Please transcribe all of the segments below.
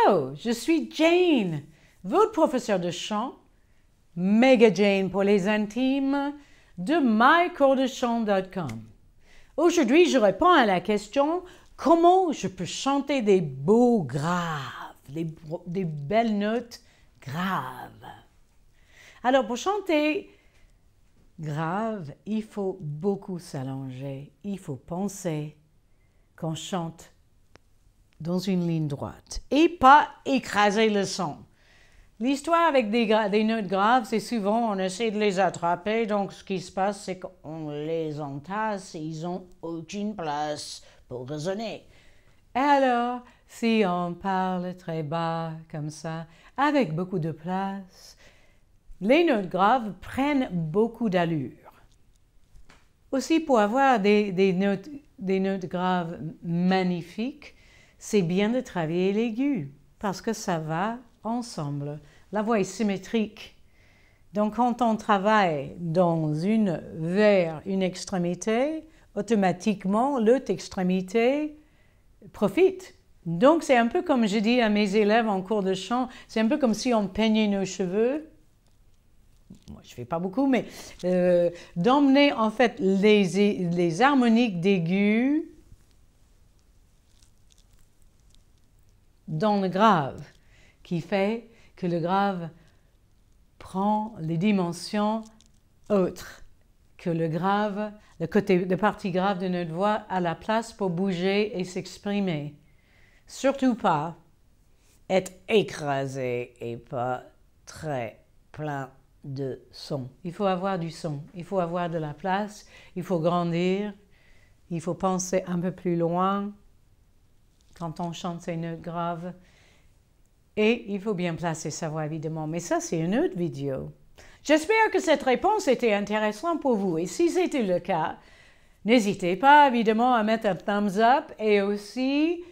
Hello, je suis Jane, votre professeur de chant, Mega Jane pour les intimes, de mycoursdechant.com. Aujourd'hui, je réponds à la question « Comment je peux chanter des beaux graves, des belles notes graves ?» Alors, pour chanter grave, il faut beaucoup s'allonger, il faut penser qu'on chante dans une ligne droite et pas écraser le son. L'histoire avec des notes graves, c'est souvent on essaie de les attraper, donc ce qui se passe, c'est qu'on les entasse et ils n'ont aucune place pour résonner. Alors, si on parle très bas comme ça, avec beaucoup de place, les notes graves prennent beaucoup d'allure. Aussi, pour avoir des notes graves magnifiques, c'est bien de travailler l'aigu, parce que ça va ensemble. La voix est symétrique. Donc, quand on travaille vers une extrémité, automatiquement, l'autre extrémité profite. Donc, c'est un peu comme je dis à mes élèves en cours de chant, c'est un peu comme si on peignait nos cheveux. Moi, je ne fais pas beaucoup, mais d'emmener en fait les harmoniques d'aigus dans le grave, qui fait que le grave prend les dimensions autres, que le grave, la partie grave de notre voix a la place pour bouger et s'exprimer. Surtout pas être écrasé et pas très plein de son. Il faut avoir du son, il faut avoir de la place, il faut grandir, il faut penser un peu plus loin quand on chante ces notes graves. Et il faut bien placer sa voix, évidemment. Mais ça, c'est une autre vidéo. J'espère que cette réponse était intéressante pour vous. Et si c'était le cas, n'hésitez pas, évidemment, à mettre un thumbs up et aussi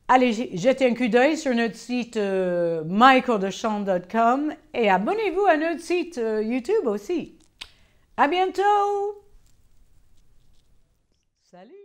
allez jeter un coup d'œil sur notre site mycoursdechant.com et abonnez-vous à notre site YouTube aussi. À bientôt! Salut!